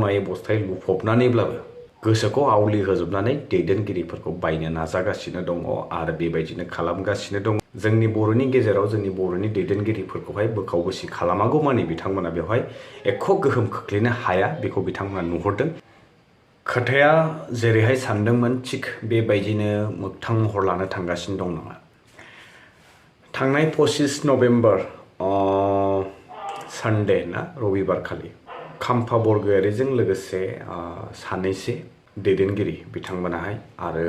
रुमायै बस्थायै लुफबनानैब्लाबो गोसोखौ आवलि होजोबनानै दैदेनगिरिफोरखौ बायनो नाजागासिनो दङ आरो बेबायदिनो खालामगासिनो दं। जोंनि बर'नि गेजेराव जोंनि बर'नि दैदेनगिरिफोरखौहाय बोखाव बोसि खालामागौ मानि बिथांमोना बेवहाय एख' गोहोम खोख्लैनो हाया बेखौ बिथांमोना नुहुरदों। खोथाया जेरैहाय सानदोंमोन थिग बेबायदिनो मोगथां महर लानो थांगासिनो दं नामा? थांनाय 25 नभेम्बर सानडे ना रबिबार खालि खाम्फा बरगयारिजों लोगोसे सानैसो दैदेनगिरि बिथांमोनाहाय आरो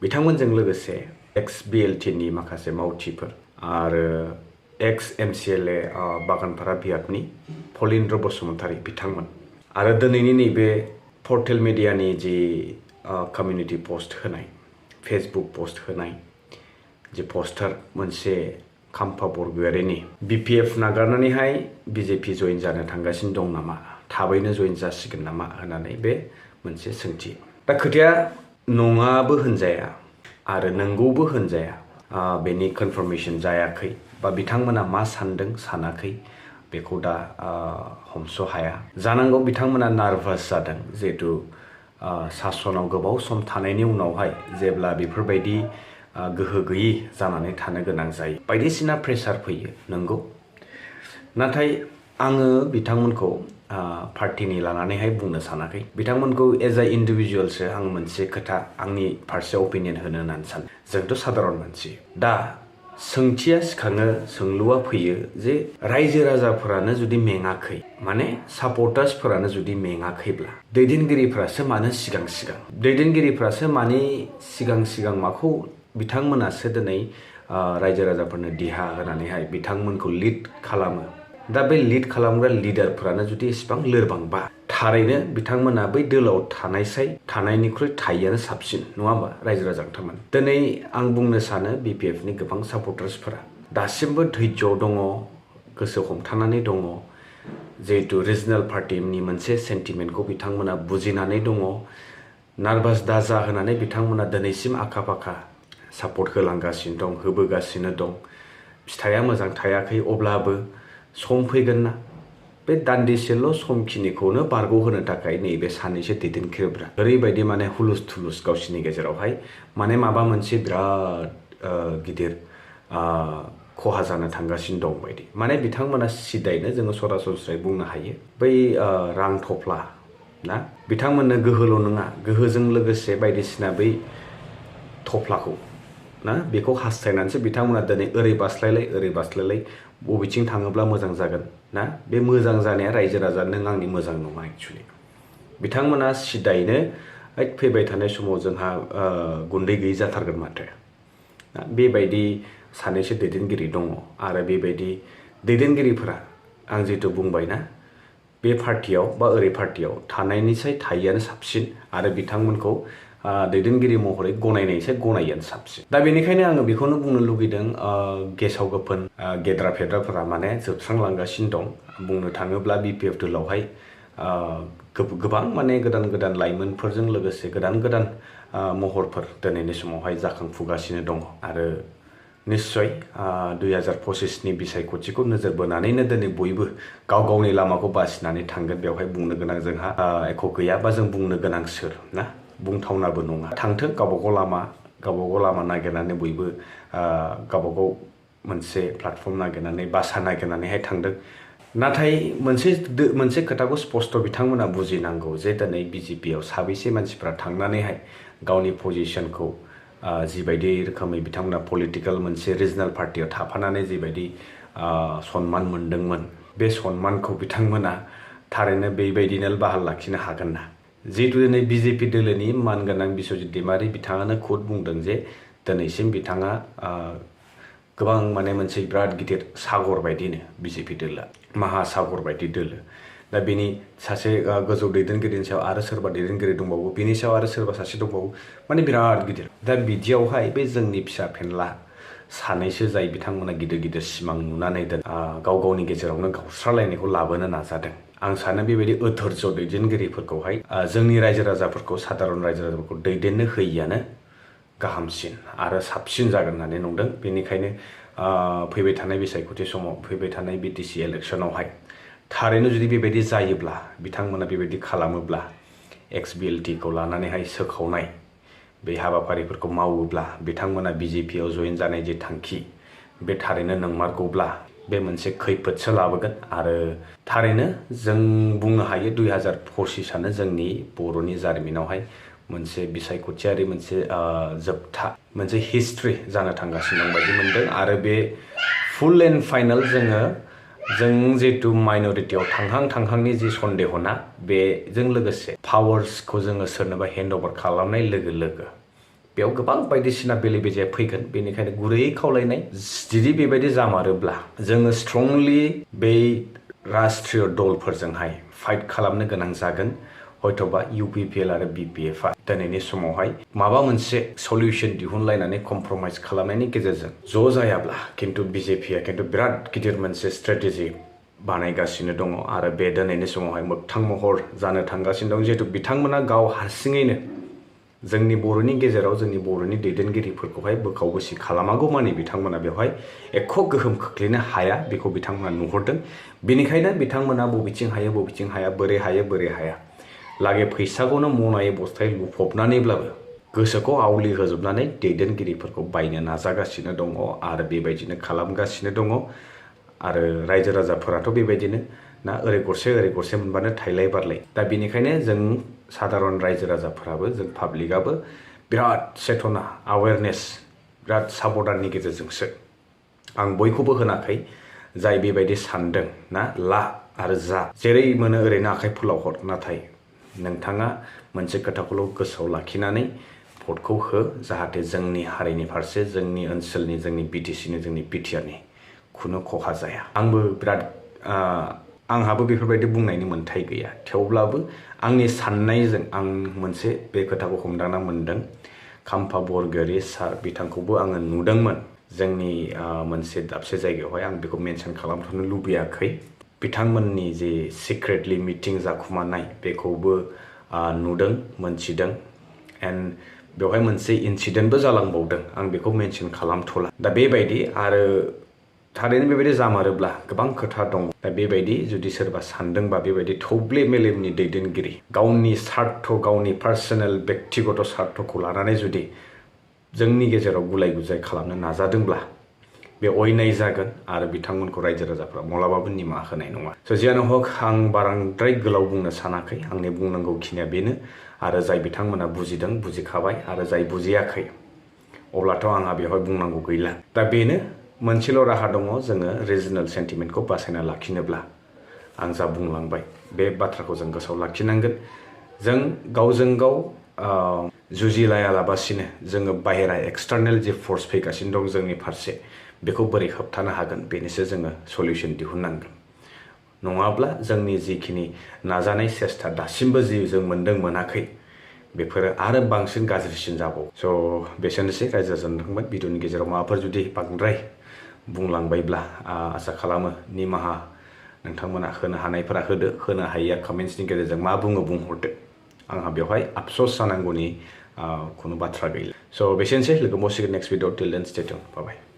बिथांमोनजों लोगोसे एक्स बिएलटिनि माखासे मावथिफोर आरो एक्स एमसिएलए बागानपारा बियाबनि फलिन्द्र बसुमतारी बिथांमोन आरो दिनैनि नैबे पर्टेल मिडियानि जि कमिउनिटि पोस्ट होनाय फेसबुक पोस्ट होनाय जि पोस्टार मोनसे खाम्फा बरगयारिनि बिपिएफ नागारनानैहाय बिजेपि जइन जानो थांगासिनो दं नामा, थाबैनो जइन जासिगोन नामा होननानै बे मोनसे सोंथि। दा खोथाया नङाबो होनजाया आरो नंगौबो होनजाया, बेनि कनफार्मेशन जायाखै बा बिथांमोना मा सानदों सानाखै बेखौ दा हमस' हाया। जानांगौ बिथांमोना नार्भास जादों जिहेतु सासनाव गोबाव सम थानायनि उनावहाय जेब्ला बेफोरबायदि गोहो गैयि जानानै थानो गोनां जायो बायदिसिना प्रेसार फैयो नंगौ। नाथाय आङो बिथांमोनखौ पार्टिनि लानानैहाय बुंनो सानाखै। बिथांमोनखौ एज ए इन्डिभिजुवेलसो आं मोनसे खोथा आंनि फारसे अपिनियन होनो होननानै सानो। जोंथ' साधारन मानसि। दा सोंथिया सिखाङो, सोंलुआ फैयो जे रायजो राजाफोरानो जुदि मेङाखै, माने सापर्टार्सफोरानो जुदि मेङाखैब्ला दैदेनगिरिफ्रासो मानो सिगां सिगां? दैदेनगिरिफ्रासो मानि सिगां सिगां माखौ बिथांमोनासो दिनै रायजो राजाफोरनो दिहा होनानैहाय बिथांमोनखौ लिड खालामो। दा बे लिड खालामग्रा लिडारफोरानो जुदि एसेबां लोरबांबा थारैनो बिथांमोना बै दोलाव थानायनिख्रुइ थायैआनो साबसिन नङा होमबा रायजो राजानो थारमाने। दिनै आं बुंनो सानो बिपिएफनि गोबां सापर्टार्सफोरा दासिमबो धैर्य दङ, गोसो हमथानानै दङ, जिहेतु रिजनेल पार्टिनि मोनसे सेन्टिमेन्टखौ बिथांमोना बुजिनानै दङ। नार्भास दाजा होनानै बिथांमोना दिनैसिम आखा फाखा सापर्ट होलांगासिनो दं, होबोगासिनो दं। फिथाइया मोजां थायाखै अब्लाबो सम फैगोन ना, बे दान्दिसेल' समखिनिखौनो बारग'होनो थाखाय नैबे सानैसो दैदेनगिरिफ्रा ओरैबायदि माने हुलुस थुलुस गावसिनि गेजेरावहाय माने माबा मोनसे बिराद गिदिर खहा जानो थांगासिनो दं बायदि। माने बिथांमोना सिदायैनो जोङो सरासनस्रायै बुंनो हायो बै रां थफ्ला ना, बिथांमोननो गोहोल' नङा, गोहोजों लोगोसे बायदिसिना बै थफ्लाखौ ना बेखौ हास्थायनानैसो बिथांमोना दिनै ओरै बास्लायलाय बबेथिं थाङोब्ला मोजां जागोन ना, बे मोजां जानाया रायजो राजा नों आंनि मोजां नङा एक्सुवेलि। बिथांमोना सिदायैनो फैबाय थानाय समाव जोंहा गुन्दै गैयै जाथारगोन माथो ना, बेबायदि सानैसो दैदेनगिरि दङ। आरो बेबायदि दैदेनगिरिफोरा आं जिहेतु बुंबायना बे पार्टियाव बा ओरै पार्टियाव थानायनिसाय थायैआनो साबसिन आरो बिथांमोनखौ दैदेनगिरि महरै गनायनायनिसाय गनायैआनो साबसिन। दा बेनिखायनो आङो बेखौनो बुंनो लुगैदों, गेसाव गोफोन गेद्रा फेद्राफोरा माने जोबस्रांलांगासिनो दं। बुंनो थाङोब्ला बिपिएफ दोलावहाय गोबां माने गोदान गोदान लाइमोनफोरजों लोगोसे गोदान गोदान महरफोर दिनैनि समावहाय जाखांफुगासिनो दङ। आरो निस्सय 2025नि बिसायख'थिखौ नोजोर बोनानैनो दिनै बयबो गाव गावनि लामाखौ बासिनानै थांगोन। बेवहाय बुंनो गोनां जोंहा एख' गैया बा जों बुंनो गोनां सोर ना, बुंथावनाबो नङा। थांथों गावबागाव लामा नागिरनानै बयबो गावबागाव मोनसे प्लेटफर्म नागिरनानै बासा नागिरनानैहाय थांदों। नाथाय मोनसे खोथाखौ स्पस्ट' बिथांमोना बुजिनांगौ जे दिनै बिजेपिआव साबैसे मानसिफ्रा थांनानैहाय गावनि पजिशनखौ जिबायदि रोखोमै बिथांमोना पलिटिकेल मोनसे रिजनेल पार्टियाव थाफानानै जिबायदि सनमान मोनदोंमोन, बे सनमानखौ बिथांमोना थारैनो बेबायदिनो बाहाल लाखिनो हागोन ना? जिहेतु दिनै बिजेपि दोलोनि मानगोनां बिस्वजित दैमारि बिथाङानो खुद बुंदों जे दिनैसिम बिथाङा गोबां माने मोनसे बिराद गिदिर सागर बायदिनो बिजेपि दोलोआ, महासागर बायदि दोलो। दा बेनि सासे गोजौ दैदेनगिरिनि सायाव आरो सोरबा दैदेनगिरि दंबावो, बेनि सायाव आरो सोरबा सासे दंबावो, माने बिराद गिदिर। दा बिदियावहाय बे जोंनि फिसा फेनला सानैसो जाय बिथांमोना गिदिर गिदिर सिमां नुनानै गाव गावनि गेजेरावनो गावस्रालायनायखौ लाबोनो नाजादों। आं सानो बेबायदि अधोर्ज दैदेनगिरिफोरखौहाय जोंनि रायजो राजाफोरखौ, साधारन रायजो राजाफोरखौ दैदेननो होयिआनो गाहामसिन आरो साबसिन जागोन होननानै नुदों। बेनिखायनो फैबाय थानाय बिसायख'थि समाव, फैबाय थानाय बिटिसि इलेक्सनावहाय थारैनो जुदि बेबायदि जायोब्ला बिथांमोना बेबायदि खालामोब्ला XBLT खौ लानानैहाय सोखावनाय बे हाबाफारिफोरखौ मावोब्ला बिथांमोना BJP आव जयेन जानाय जे थांखि बे थारैनो नंमारगौब्ला बे मोनसे खैफोदसो लाबोगोन आरो थारैनो जों बुंनो हायो 2025 आनो जोंनि बर'नि जारिमिनावहाय मोनसे बिसायख'थियारि मोनसे जोबथा मोनसे हिस्ट्रि जानो थांगासिनो दं बायदि मोनदों आरो बे फुल एन्ड फाइनाल जों जिहेतु माइनरिटियाव थांहांनि जि सन्देहना बेजों लोगोसे पावार्सखौ जोङो सोरनोबा हेन्ड अभार खालामनाय लोगो लोगो बेयाव गोबां बायदिसिना बेले बेजे फैगोन बेनिखायनो गुरै खावलायनाय जुदि बेबायदि जामारोब्ला जोङो स्ट्रंलि बै राष्ट्रीय दलफोरजोंहाय फाइट खालामनो गोनां जागोन हयतोबा UPPL आरो BPF आ दिनैनि समावहाय माबा मोनसे सल्युशन दिहुनलायनानै कमप्रमाइज खालामनायनि गेजेरजों ज' जायाब्ला किन्तु BJP आ किन्तु बिराद गिदिर मोनसे स्ट्रेटेजि बानायगासिनो दङ आरो बे दिनैनि समावहाय मोगथां महर जानो थांगासिनो दं जिहेतु बिथांमोना गाव हारसिङैनो जोंनि बर'नि गेजेराव जोंनि बर'नि दैदेनगिरिफोरखौहाय बोखाव बोसि खालामागौमानि बिथांमोना बेवहाय एख' गोहोम खोख्लैनो हाया बेखौ बिथांमोना नुहुरदों बेनिखायनो बिथांमोना बबेथिं हाया बोरै हाया लागै फैसाखौनो मनायै बस्थायै लुफबनानैब्लाबो गोसोखौ आवलि होजोबनानै दैदेनगिरिफोरखौ बायनो नाजागासिनो दङ आरो बेबायदिनो खालामगासिनो दङ आरो रायजो राजाफोराथ' बेबायदिनो ना ओरै गरसे मोनबानो थाइलाय बारलाय दा बेनिखायनो जों साधारन रायजो राजाफोराबो जों पाब्लिकआबो बिराद चेतना अवेयारनेस बिराद साबधाननि गेजेरजोंसो आं बयखौबो होनाखै जाय बेबायदि सानदों ना ला आरो जा जेरै मोनो ओरैनो आखाइ फोलाव हर नाथाय नोंथाङा मोनसे खोथाखौल' गोसोआव लाखिनानै भटखौ हो जाहाथे जोंनि हारिनि फारसे जोंनि ओनसोलनि जोंनि BTCनि जोंनि BTRनि खुनु खहा जाया आंबो बिराद आंहाबो बेफोरबायदि बुंनायनि मोन्थाय गैया थेवब्लाबो आंनि साननायजों आं मोनसे बे खोथाखौ हमदांना मोनदों खाम्फा बरगयारी सार बिथांखौबो आङो नुदोंमोन जोंनि मोनसे दाबसे जायगायावहाय आं बेखौ मेनसन खालामथ'नो लुबैयाखै बिथांमोननि जे सिक्रेटलि मिटिं जाखुमानाय बेखौबो नुदों मोनथिदों एन्ड बेवहाय मोनसे इन्सिडेन्टबो जालांबावदों आं बेखौ मेनसन खालामथ'ला दा बेबायदि आरो थारैनो बेबायदि जामारोब्ला गोबां खोथा दं दा बेबायदि जुदि सोरबा सानदोंबा बेबायदि थौब्ले मेलेमनि दैदेनगिरि गावनि स्वार्थ गावनि पार्सनेल बेक्तिगत स्वार्थखौ लानानै जुदि जोंनि गेजेराव गुलाय गुजाय खालामनो नाजादोंब्ला बे अयनाय जागोन आरो बिथांमोनखौ रायजो राजाफ्रा मालाबाबो निमाहा होनाय नङा स' जियानो हक आं बांद्राय गोलाव बुंनो सानाखै आंनि बुंनांगौ खिनिया बेनो आरो जाय बिथांमोना बुजिदों बुजिखाबाय आरो जाय बुजियाखै अब्लाथ' आंहा बेवहाय बुंनांगौ गैला दा बेनो मोनसेल' राहा दङ जोङो रिजनेल सेन्टिमेन्टखौ बासायना लाखिनोब्ला आं जा बुंलांबाय बे बाथ्राखौ जों गोसोआव लाखिनांगोन जों गावजों गाव जुजिलायालाबासिनो जोङो बाहेरा एक्सटार्नेल जे फर्स फैगासिनो दं जोंनि फारसे बेखौ बोरै होबथानो हागोन बेनिसो जोङो सल्युशन दिहुननांगोन नङाब्ला जोंनि जिखिनि नाजानाय सेस्था दासिमबो जि जों मोनाखै बेफोरो आरो बांसिन गाज्रिसिन जाबावो स' बेसेनोसै रायजो राजाफोर भिडिअनि गेजेराव माबाफोर जुदि बांद्राय बुंलांबायब्ला आसा खालामो निमाहा नोंथांमोना होनो हानायफोरा होनो हायैया कमेन्ट्सनि गेजेरजों मा बुङो बुंहरदो आंहा बेवहाय आफसोस जानांगौनि खुनु बाथ्रा गैला स' बेसेनोसै लोगो मोनसिगोन नेक्स्ट भिडिअ टिल देन स्टे टिउन बाय